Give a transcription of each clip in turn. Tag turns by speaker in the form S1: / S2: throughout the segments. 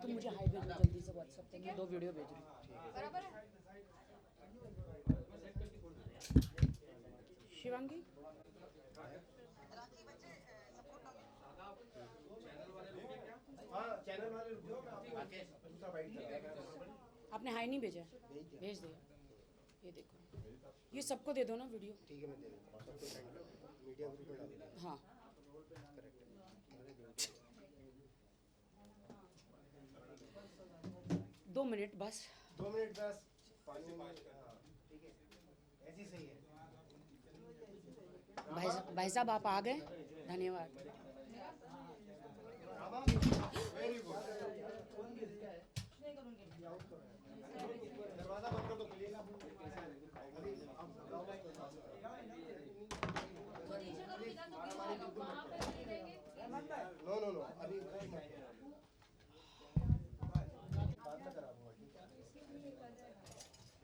S1: तुम मुझे हाई भेजो जल्दी से व्हाट्सएप पे, मैं 2 वीडियो भेज रही हूँ।
S2: बराबर है।
S1: शिवांगी
S3: चैनल वाले रुक जाओ, मैं आपको दूसरा वाइट कर
S1: आपने हाई नहीं भेजा है? भेज दिया। ये देखो, ये सबको दे दो ना वीडियो।
S3: ठीक है, मैं दे देता हूँ सबको सेंड कर, मीडिया ग्रुप में डाल देता हूँ।
S1: हाँ,
S3: करेक्ट।
S1: 2 मिनट बस।
S3: 2 मिनट बस, पानी में ठीक है, ऐसी सही है।
S1: भाई साहब आप आ गए, धन्यवाद।
S3: Very good. दरवाजा बंद कर दो प्लीज। नो नो नो, अभी बात ना करा दूंगा, ठीक है।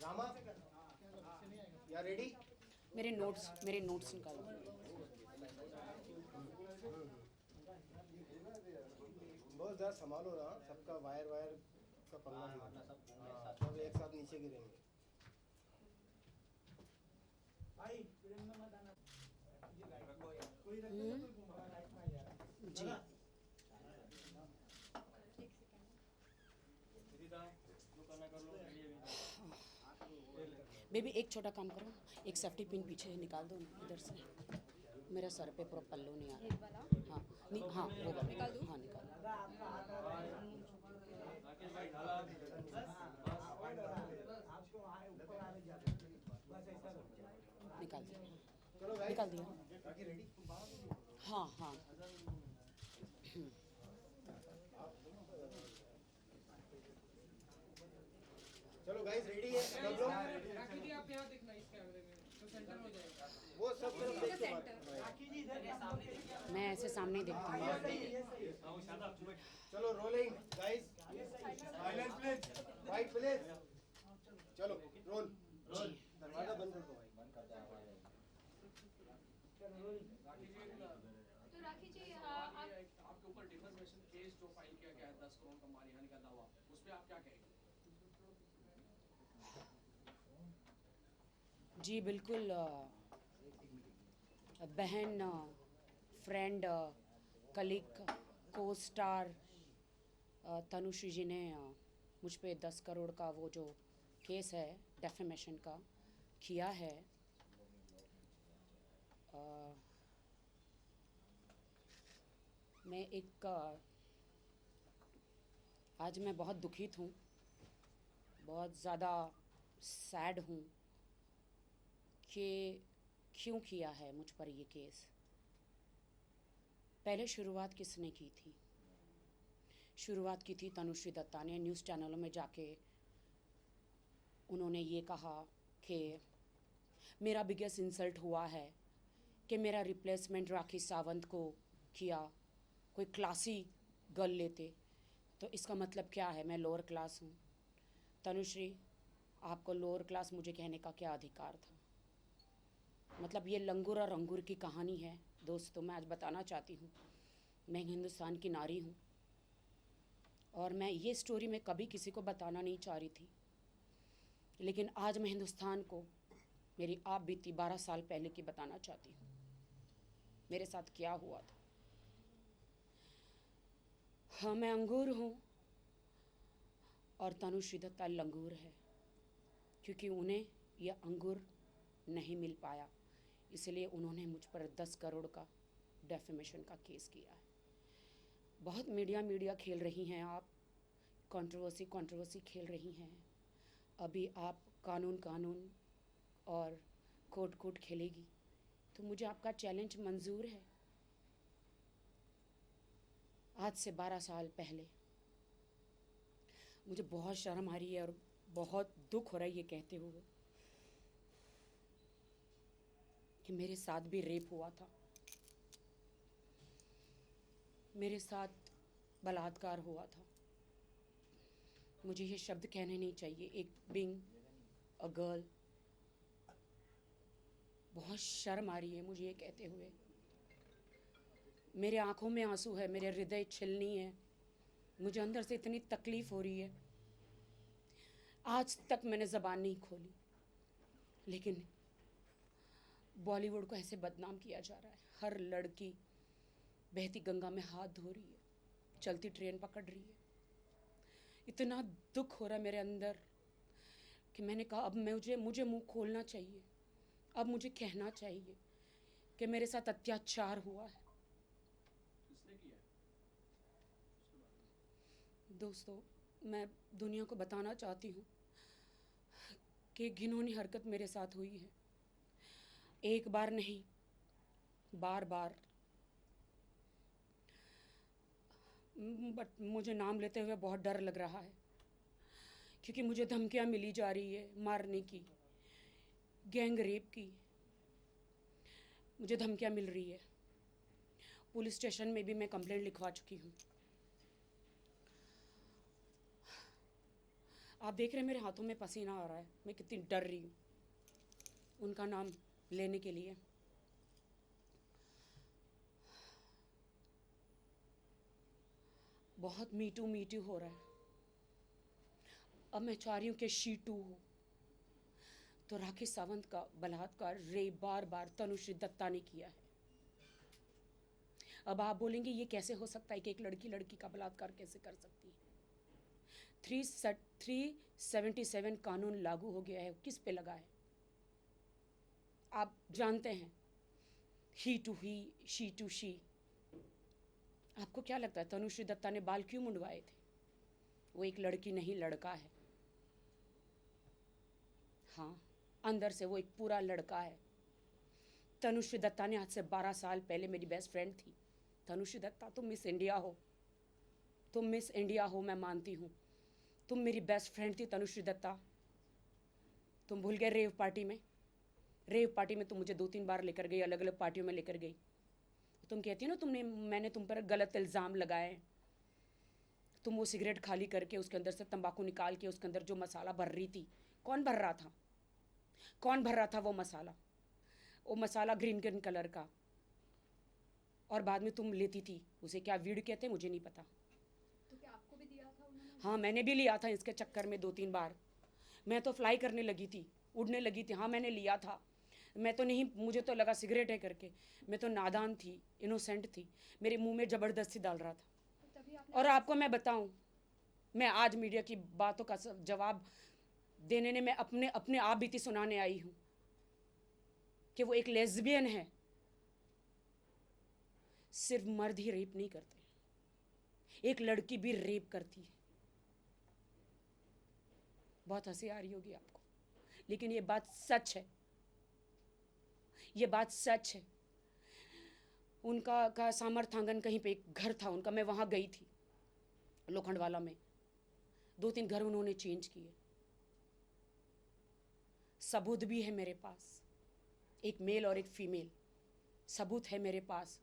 S3: रामा, या रेडी?
S1: मेरे नोट्स निकालो।
S3: बहुत ज़्यादा संभालो ना, सबका वायर का पंगा नहीं होना, सब एक साथ नीचे गिरेंगे।
S1: जी बेबी एक छोटा काम करो, एक सेफ्टी पिन पीछे निकाल दो इधर से, मेरे सर पे पूरा पल्लू नहीं आ रहा। हाँ नहीं, हाँ वो वाला
S2: निकाल दूँ?
S1: हाँ निकाल निकाल दिया।
S3: चलो गाइस,
S1: निकाल दिया।
S3: बाकी रेडी?
S1: हाँ हाँ
S3: चलो गाइस, रेडी है सब लोग?
S4: राखी जी आप यहाँ देखना इस कैमरे में तो सेंटर हो जाएगा।
S3: वो सब तरफ देख के बात।
S1: मैं ऐसे सामने ही देखती हूँ।
S3: चलो rolling guys, silence please, white please. चलो रोल। दरवाजा बंद कर दो भाई।
S2: तो राखी जी
S4: आपके ऊपर डिफेमेशन केस जो फाइल किया गया है 10 करोड़ का मानहानि का दावा, उस पे आप क्या कहेंगे?
S1: जी बिल्कुल, बहन, फ्रेंड, कलीग, को स्टार तनुश्री जी ने मुझ पे 10 करोड़ का वो जो केस है डेफेमेशन का किया है। मैं आज मैं बहुत दुखित हूँ, बहुत ज़्यादा सैड हूँ कि क्यों किया है मुझ पर ये केस। पहले शुरुआत किसने की थी? शुरुआत की थी तनुश्री दत्ता ने। न्यूज़ चैनलों में जाके उन्होंने ये कहा कि मेरा बिगेस्ट इंसल्ट हुआ है कि मेरा रिप्लेसमेंट राखी सावंत को किया, कोई क्लासी गर्ल लेते तो इसका मतलब क्या है, मैं लोअर क्लास हूँ। तनुश्री, आपको लोअर क्लास मुझे कहने का क्या अधिकार था? मतलब ये लंगूर और अंगूर की कहानी है दोस्तों। मैं आज बताना चाहती हूँ, मैं हिंदुस्तान की नारी हूँ और मैं ये स्टोरी में कभी किसी को बताना नहीं चाह रही थी, लेकिन आज मैं हिंदुस्तान को मेरी आप बीती 12 साल पहले की बताना चाहती हूँ, मेरे साथ क्या हुआ था। हाँ, मैं अंगूर हूँ और तनुश्री दत्ता लंगूर है, क्योंकि उन्हें यह अंगूर नहीं मिल पाया, इसलिए उन्होंने मुझ पर 10 करोड़ का डेफेमेशन का केस किया है। बहुत मीडिया खेल रही हैं आप, कंट्रोवर्सी खेल रही हैं। अभी आप कानून और कोर्ट खेलेगी, तो मुझे आपका चैलेंज मंजूर है। आज से 12 साल पहले मुझे बहुत शर्म आ रही है और बहुत दुख हो रहा है ये कहते हुए कि मेरे साथ भी रेप हुआ था, मेरे साथ बलात्कार हुआ था। मुझे ये शब्द कहने नहीं चाहिए, एक बीइंग अ गर्ल। बहुत शर्म आ रही है मुझे ये कहते हुए। मेरे आंखों में आंसू है, मेरे हृदय छिलनी है, मुझे अंदर से इतनी तकलीफ हो रही है, आज तक मैंने ज़बान नहीं खोली, लेकिन बॉलीवुड को ऐसे बदनाम किया जा रहा है। हर लड़की बहती गंगा में हाथ धो रही है, चलती ट्रेन पकड़ रही है। इतना दुख हो रहा है मेरे अंदर कि मैंने कहा अब मुझे मुंह खोलना चाहिए, अब मुझे कहना चाहिए कि मेरे साथ अत्याचार हुआ है।
S4: किसने किया है?
S1: दोस्तों, मैं दुनिया को बताना चाहती हूँ कि घिनौनी हरकत मेरे साथ हुई है, एक बार नहीं, बार बार। बट मुझे नाम लेते हुए बहुत डर लग रहा है, क्योंकि मुझे धमकियाँ मिली जा रही है मारने की, गैंग रेप की, मुझे धमकियाँ मिल रही है। पुलिस स्टेशन में भी मैं कंप्लेंट लिखवा चुकी हूँ। आप देख रहे हैं मेरे हाथों में पसीना आ रहा है, मैं कितनी डर रही हूँ उनका नाम लेने के लिए। बहुत मीटू हो रहा है। अब मैं चाह रही हूँ कि शी टू हो। तो राकेश सावंत का बलात्कार, रेप बार बार तनुश्री दत्ता ने किया है। अब आप बोलेंगे ये कैसे हो सकता है कि एक लड़की का बलात्कार कैसे कर सकती है? 377 कानून लागू हो गया है, किस पे लगा है? आप जानते हैं, he to he, she to she. आपको क्या लगता है तनुश्री दत्ता ने बाल क्यों मुंडवाए थे? वो एक लड़की नहीं, लड़का है। हाँ, अंदर से वो एक पूरा लड़का है। तनुश्री दत्ता ने आज से 12 साल पहले मेरी बेस्ट फ्रेंड थी। तनुश्री दत्ता, तुम मिस इंडिया हो, तुम मिस इंडिया हो, मैं मानती हूँ। तुम मेरी बेस्ट फ्रेंड थी तनुश्री दत्ता। तुम भूल गए रेव पार्टी में? रेव पार्टी में तुम मुझे 2-3 बार लेकर गई, अलग अलग पार्टियों में लेकर गई। तुम कहती हो ना मैंने तुम पर गलत इल्ज़ाम लगाए। तुम वो सिगरेट खाली करके उसके अंदर से तंबाकू निकाल के उसके अंदर जो मसाला भर रही थी, कौन भर रहा था? कौन भर रहा था वो मसाला? वो मसाला ग्रीन कलर का, और बाद में तुम लेती थी उसे, क्या वीड कहते हैं, मुझे नहीं पता।
S2: तो क्या आपको भी दिया था उन्होंने?
S1: हाँ, मैंने भी लिया था इसके चक्कर में 2-3 बार। मैं तो फ्लाई करने लगी थी, उड़ने लगी थी। हाँ, मैंने लिया था। मैं तो नहीं, मुझे तो लगा सिगरेट है करके। मैं तो नादान थी, इनोसेंट थी, मेरे मुंह में ज़बरदस्ती डाल रहा था।
S2: तो तभी आपने
S1: और आपको मैं बताऊं, मैं आज मीडिया की बातों का जवाब देने ने मैं अपने आप बीती सुनाने आई हूँ कि वो एक लेस्बियन है। सिर्फ मर्द ही रेप नहीं करते, एक लड़की भी रेप करती है। बहुत हंसी आ रही होगी आपको, लेकिन ये बात सच है, ये बात सच है। उनका का सामर्थांगन कहीं पे एक घर था उनका, मैं वहाँ गई थी लोखंडवाला में। 2-3 घर उन्होंने चेंज किए। सबूत भी है मेरे पास, एक मेल और एक फीमेल, सबूत है मेरे पास।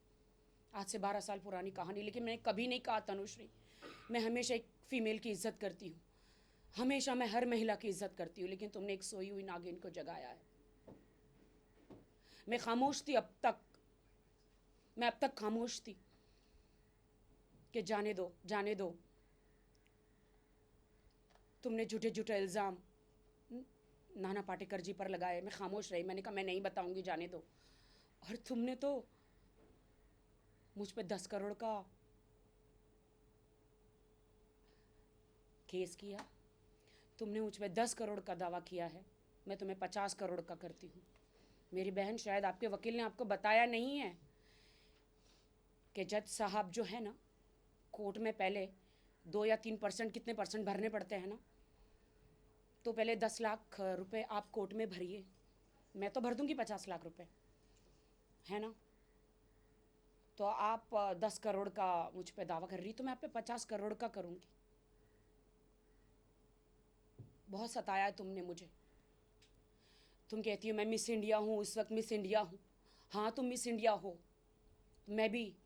S1: आज से 12 साल पुरानी कहानी। लेकिन मैंने कभी नहीं कहा तनुश्री, मैं हमेशा एक फ़ीमेल की इज्जत करती हूँ, हमेशा मैं हर महिला की इज्जत करती हूँ, लेकिन तुमने एक सोई हुई नागिन को जगाया है। मैं खामोश थी अब तक, मैं अब तक खामोश थी कि जाने दो, जाने दो। तुमने झूठे झूठे इल्ज़ाम नाना पाटेकर जी पर लगाए, मैं खामोश रही। मैंने कहा मैं नहीं बताऊंगी, जाने दो। और तुमने तो मुझ पे 10 करोड़ का केस किया, तुमने मुझ पे 10 करोड़ का दावा किया है, मैं तुम्हें 50 करोड़ का करती हूँ। मेरी बहन, शायद आपके वकील ने आपको बताया नहीं है कि जज साहब जो है ना, कोर्ट में पहले 2 या 3% कितने % भरने पड़ते हैं ना, तो पहले 10 लाख रुपए आप कोर्ट में भरिए। मैं तो भर दूंगी 50 लाख रुपए, है ना? तो आप 10 करोड़ का मुझ पे दावा कर रही, तो मैं आप पे 50 करोड़ का करूंगी। बहुत सताया है तुमने मुझे। तुम कहती हो मैं मिस इंडिया हूँ, उस वक्त मिस इंडिया हूँ। हाँ, तुम मिस इंडिया हो, मैं भी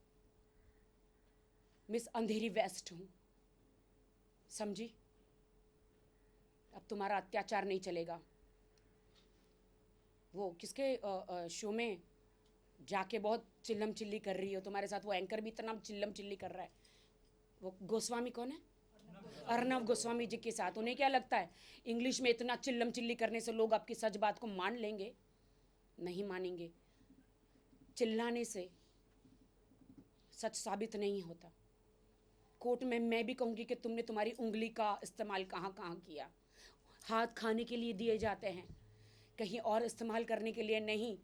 S1: मिस अंधेरी वेस्ट हूँ, समझी? अब तुम्हारा अत्याचार नहीं चलेगा। वो किसके शो में जाके बहुत चिल्लम चिल्ली कर रही हो, तुम्हारे साथ वो एंकर भी इतना चिल्लम चिल्ली कर रहा है। वो गोस्वामी कौन है? अर्नब गोस्वामी जी के साथ। उन्हें क्या लगता है इंग्लिश में इतना चिल्लम चिल्ली करने से लोग आपकी सच बात को मान लेंगे? नहीं मानेंगे। चिल्लाने से सच साबित नहीं होता। कोर्ट में मैं भी कहूँगी कि तुमने तुम्हारी उंगली का इस्तेमाल कहाँ कहाँ किया। हाथ खाने के लिए दिए जाते हैं, कहीं और इस्तेमाल करने के लिए नहीं।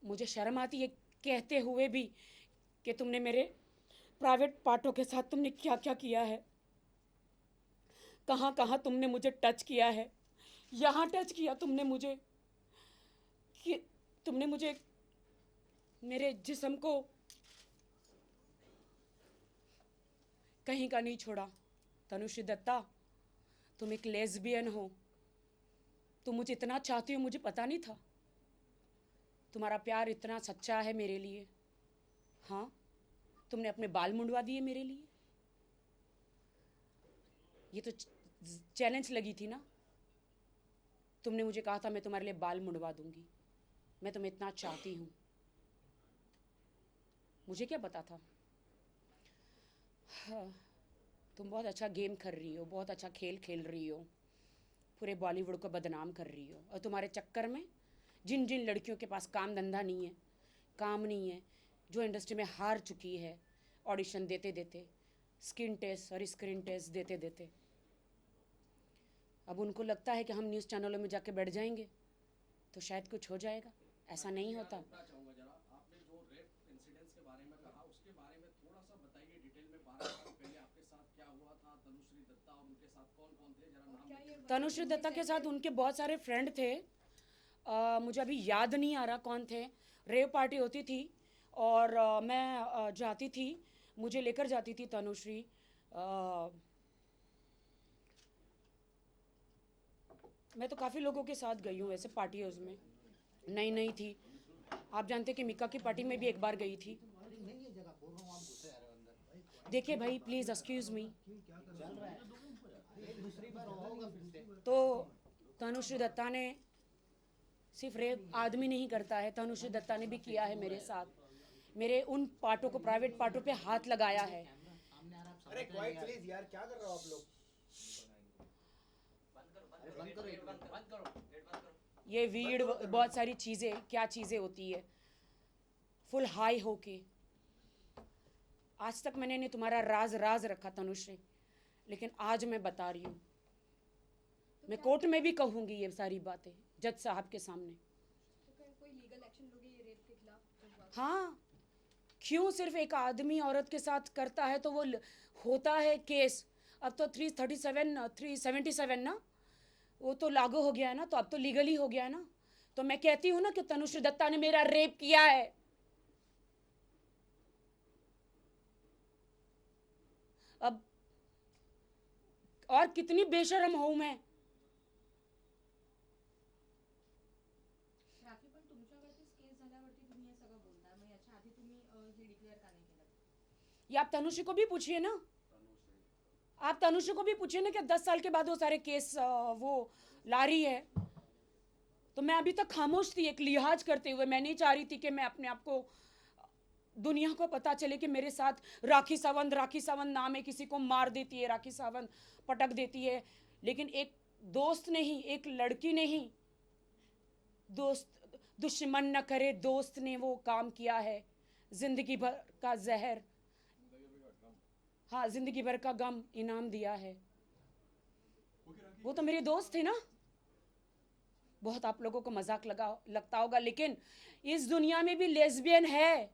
S1: मुझे शर्म आती है कहते हुए भी कि तुमने मेरे प्राइवेट पार्टों के साथ तुमने क्या क्या किया है, कहाँ कहाँ तुमने मुझे टच किया है। यहाँ टच किया तुमने मुझे, कि तुमने मुझे मेरे जिस्म को कहीं का नहीं छोड़ा। तनुश्री दत्ता, तुम एक लेस्बियन हो। तुम मुझे इतना चाहती हो मुझे पता नहीं था। तुम्हारा प्यार इतना सच्चा है मेरे लिए। हाँ, तुमने अपने बाल मुंडवा दिए मेरे लिए। ये तो चैलेंज लगी थी ना। तुमने मुझे कहा था मैं तुम्हारे लिए बाल मुंडवा दूंगी। मैं तुम्हें इतना चाहती हूँ। मुझे क्या पता था। हाँ, तुम बहुत अच्छा गेम कर रही हो, बहुत अच्छा खेल खेल रही हो, पूरे बॉलीवुड को बदनाम कर रही हो। और तुम्हारे चक्कर में जिन जिन लड़कियों के पास काम धंधा नहीं है, काम नहीं है, जो इंडस्ट्री में हार चुकी है ऑडिशन देते देते, स्किन टेस्ट और स्क्रीन टेस्ट देते देते, अब उनको लगता है कि हम न्यूज़ चैनलों में जाके बैठ जाएंगे तो शायद कुछ हो जाएगा। ऐसा नहीं होता।
S4: चाहूंगा जरा, आपने जो रेप इंसिडेंट्स के बारे में कहा उसके बारे में थोड़ा सा बताइए डिटेल में। 12 साल पहले आपके साथ क्या हुआ था? तनुश्री दत्ता और उनके साथ कौन कौन थे, जरा नाम बताइए।
S1: तनुश्री दत्ता के साथ उनके बहुत सारे फ्रेंड थे। मुझे अभी याद नहीं आ रहा कौन थे। रेव पार्टी होती थी और मैं जाती थी, मुझे लेकर जाती थी तनुश्री। मैं तो काफ़ी लोगों के साथ गई हूँ ऐसे पार्टियों में। नई नई थी। आप जानते कि मिका की पार्टी में भी एक बार गई थी। देखिए भाई, प्लीज़ एक्सक्यूज़ मी। तो तनुश्री दत्ता ने सिर्फ रेप आदमी नहीं करता है, तनुश्री दत्ता ने भी किया है मेरे साथ। मेरे उन पार्टों को, प्राइवेट पार्टों पे हाथ लगाया है।
S3: अरे क्वाइट प्लीज यार, क्या कर रहे हो आप लोग?
S1: ये वीड बहुत सारी चीज़ें, क्या चीज़ें होती है फुल हाई होके। आज तक मैंने नहीं तुम्हारा राज राज रखा तनुश्री, लेकिन आज मैं बता रही हूँ। मैं कोर्ट में भी कहूँगी ये सारी बातें जज साहब के सामने।
S2: तो क्या कोई लीगल एक्शन लोगे ये रेप के खिलाफ?
S1: हाँ, क्यों सिर्फ एक आदमी औरत के साथ करता है तो वो होता है केस। अब तो 377 ना, वो तो लागू हो गया है ना, तो अब तो लीगली हो गया है ना। तो मैं कहती हूँ ना कि तनुश्री दत्ता ने मेरा रेप किया है। अब और कितनी बेशरम हूं मैं।
S5: राखी, पण तुमच्यावरतीच केस झाल्यावरती तुम्ही हे सगळं बोलताय, मग याच्या आधी तुम्ही हे डिक्लेअर का नाही केलं?
S1: ये आप तनुश्री को भी पूछिए ना। आप तनुश्री को भी पूछिए ना कि 10 साल के बाद वो सारे केस वो ला रही है। तो मैं अभी तक खामोश थी, एक लिहाज करते हुए। मैं नहीं चाह रही थी कि मैं अपने आप को, दुनिया को पता चले कि मेरे साथ राखी सावंत नाम है, किसी को मार देती है, राखी सावंत पटक देती है। लेकिन एक दोस्त ने ही, एक लड़की ने ही, दोस्त दुश्मन न करे दोस्त ने वो काम किया है। जिंदगी भर का जहर, हाँ, जिंदगी भर का गम इनाम दिया है। वो तो मेरे दोस्त थे ना। बहुत आप लोगों को मजाक लगता होगा, लेकिन इस दुनिया में भी लेस्बियन है।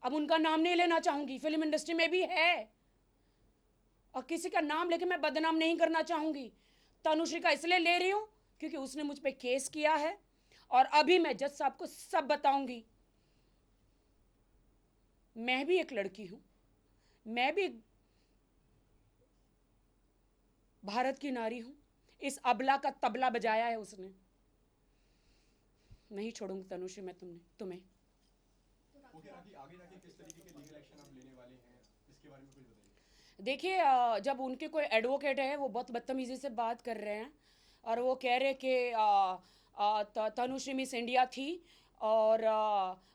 S1: अब उनका नाम नहीं लेना चाहूंगी, फिल्म इंडस्ट्री में भी है, और किसी का नाम लेके मैं बदनाम नहीं करना चाहूंगी। तनुश्री का इसलिए ले रही हूं क्योंकि उसने मुझ पे केस किया है, और अभी मैं जज साहब को सब बताऊंगी। मैं भी एक लड़की हूं, मैं भी भारत की नारी हूं। इस अबला का तबला बजाया है उसने। नहीं छोड़ूंगी तनुश्री मैं तुम्हें।
S3: ओके राखी, आगे जाके किस तरीके के लीगल एक्शन आप लेने वाले हैं, इसके बारे में कुछ बताइए।
S1: देखिए, जब उनके कोई एडवोकेट है, वो बहुत बदतमीजी से बात कर रहे हैं और वो कह रहे कि तनुश्री मिस इंडिया थी और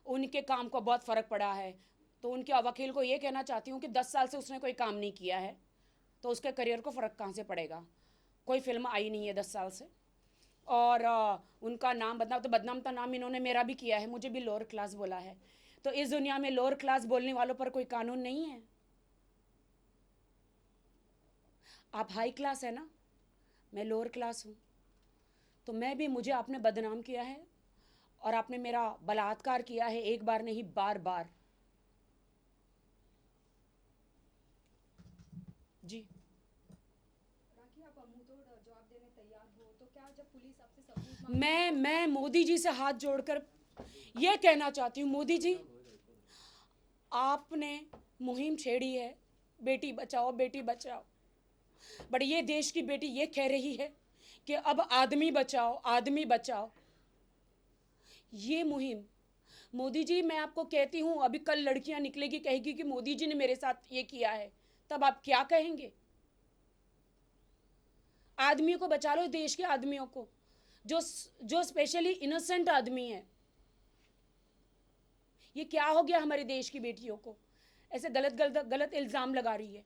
S1: उनके काम को बहुत फ़र्क पड़ा है। तो उनके वकील को ये कहना चाहती हूँ कि 10 साल से उसने कोई काम नहीं किया है। तो उसके करियर को फ़र्क कहाँ से पड़ेगा? कोई फिल्म आई नहीं है 10 साल से, और उनका नाम बदनाम तो नाम इन्होंने मेरा भी किया है, मुझे भी लोअर क्लास बोला है। तो इस दुनिया में लोअर क्लास बोलने वालों पर कोई कानून नहीं है। आप हाई क्लास है ना, मैं लोअर क्लास हूँ, तो मैं भी, मुझे आपने बदनाम किया है और आपने मेरा बलात्कार किया है, एक बार नहीं बार बार। जी
S2: राखी, आप मुंहतोड़ जवाब देने तैयार हो तो क्या जब पुलिस आपसे सबूत मांगती
S1: मैं मोदी जी से हाथ जोड़कर ये कहना चाहती हूँ, मोदी जी, आपने मुहिम छेड़ी है बेटी बचाओ बेटी बचाओ, बट ये देश की बेटी ये कह रही है कि अब आदमी बचाओ आदमी बचाओ। ये मुहिम, मोदी जी, मैं आपको कहती हूँ, अभी कल लड़कियां निकलेगी, कहेगी कि मोदी जी ने मेरे साथ ये किया है, तब आप क्या कहेंगे? आदमियों को बचा लो, देश के आदमियों को, जो स्पेशली इनोसेंट आदमी है। ये क्या हो गया हमारे देश की बेटियों को? ऐसे गलत इल्जाम लगा रही है।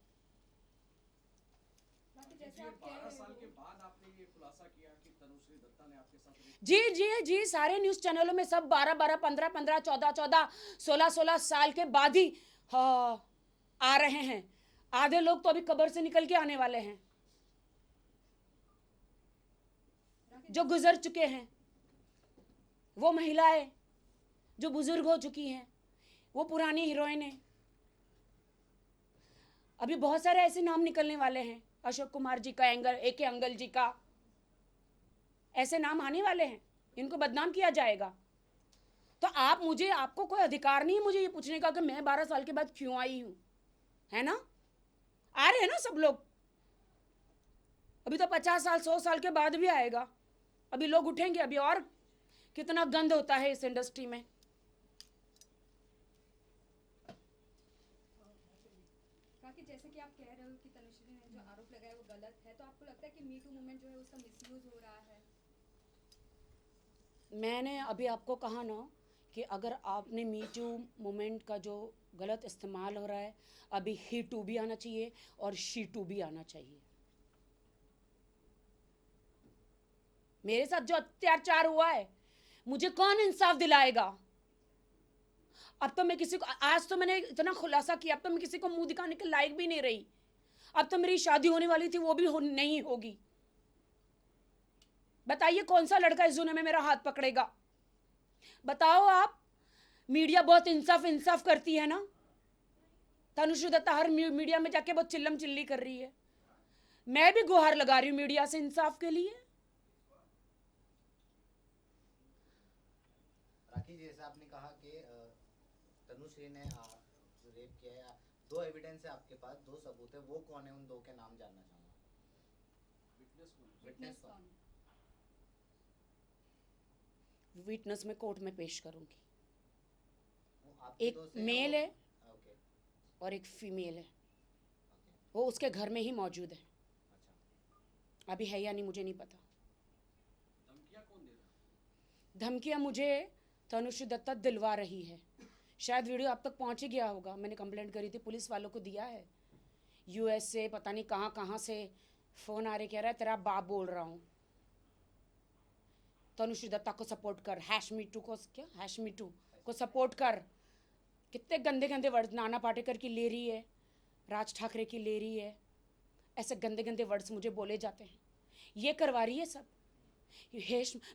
S2: राखी, जैसे
S4: ये
S2: आप कह
S4: 12
S2: रहे
S4: साल
S2: हो
S4: के बाद आपने ये खुलासा किया कि तनुश्री दत्ता ने आपके साथ रेप
S1: जी, सारे न्यूज़ चैनलों में सब 12, 15, 14, 16 साल के बाद ही आ रहे हैं। आधे लोग तो अभी कब्र से निकल के आने वाले हैं, जो गुजर चुके हैं, वो महिलाएं जो बुजुर्ग हो चुकी हैं, वो पुरानी हीरोइनें। अभी बहुत सारे ऐसे नाम निकलने वाले हैं, अशोक कुमार जी का, AK अंगल जी का, ऐसे नाम आने वाले हैं, इनको बदनाम किया जाएगा। तो आपको कोई अधिकार नहीं है मुझे ये पूछने का कि मैं 12 साल के बाद क्यों आई हूं, है ना? आ रहे हैं ना सब लोग, अभी तो 50 साल 100 साल के बाद भी आएगा, अभी लोग उठेंगे। अभी और कितना गंद होता है इस इंडस्ट्री में।
S2: राखी, जैसे कि आप कह रहे हो कि तनुश्री ने जो आरोप लगाया वो गलत है, तो आपको लगता है कि मी टू मूवमेंट जो है उसका मिसयूज हो रहा है?
S1: मैंने अभी आपको कहा ना कि अगर आपने मी टू मूवमेंट का जो गलत इस्तेमाल हो रहा है, अभी ही टू भी आना चाहिए और शी टू भी आना चाहिए। मेरे साथ जो अत्याचार हुआ है, मुझे कौन इंसाफ दिलाएगा? अब तो मैं किसी को, आज तो मैंने इतना खुलासा किया, अब तो मैं किसी को मुंह दिखाने के लायक भी नहीं रही। अब तो मेरी शादी होने वाली थी, वो भी नहीं होगी। बताइए कौन सा लड़का इस दुनिया में मेरा हाथ पकड़ेगा? बताओ आप। मीडिया बहुत इंसाफ करती है ना। तनुश्री दत्ता हर मीडिया में जाके बहुत चिल्लम चिल्ली कर रही है, मैं भी गुहार लगा रही हूं मीडिया से इंसाफ के लिए।
S6: राखी जी, जैसा आपने कहा कि तनुश्री ने रेप किया है, 2 एविडेंस है आपके पास, 2 सबूत है, वो कौन है? उन 2 के नाम जानना चाहूंगा। विटनेस कौन?
S1: विटनेस में कोर्ट में पेश करूंगी।
S6: वो आपके
S1: एक
S6: 2 से
S1: मेल है
S6: ओके,
S1: और एक फीमेल है,
S6: ओके,
S1: वो उसके घर में ही मौजूद है।
S6: अच्छा।
S1: अभी है या नहीं मुझे नहीं पता।
S4: धमकियां कौन दे रहा है?
S1: धमकियां मुझे तनुश्री दत्ता दिलवा रही है। शायद वीडियो आप तक पहुंच ही गया होगा, मैंने कंप्लेंट करी थी, पुलिस वालों को दिया है। US से पता नहीं कहाँ से फ़ोन आ रहे, कह रहा है तेरा बाप बोल रहा हूँ, तनुश्री दत्ता को सपोर्ट कर, #MeToo को सपोर्ट कर। कितने गंदे गंदे वर्ड्स नाना पाटेकर की ले रही है, राज ठाकरे की ले रही है, ऐसे गंदे गंदे वर्ड्स मुझे बोले जाते हैं। ये करवा रही है सब।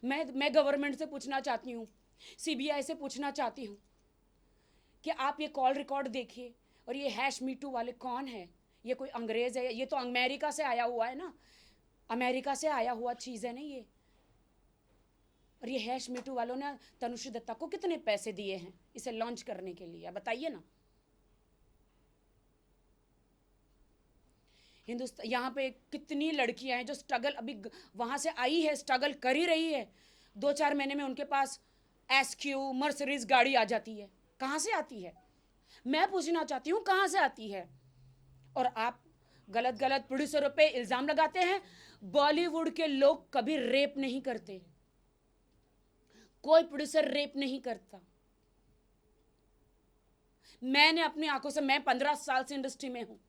S1: मैं गवर्नमेंट से पूछना चाहती हूँ, CBI से पूछना चाहती हूँ कि आप ये कॉल रिकॉर्ड देखिए, और ये #MeToo वाले कौन है? ये कोई अंग्रेज़ है? ये तो अमेरिका से आया हुआ है ना, अमेरिका से आया हुआ चीज़ है ना ये। और ये #MeToo वालों ने तनुश्री दत्ता को कितने पैसे दिए हैं इसे लॉन्च करने के लिए, बताइए ना। हिंदुस्तान, यहाँ पे कितनी लड़कियां हैं जो स्ट्रगल, अभी वहाँ से आई है, स्ट्रगल कर ही रही है, 2-4 महीने में उनके पास SQ मर्सिडीज गाड़ी आ जाती है। कहाँ से आती है? मैं पूछना चाहती हूँ, कहाँ से आती है? और आप गलत प्रोड्यूसरों पे इल्ज़ाम लगाते हैं। बॉलीवुड के लोग कभी रेप नहीं करते, कोई प्रोड्यूसर रेप नहीं करता। मैंने अपनी आंखों से, मैं 15 साल से इंडस्ट्री में हूँ,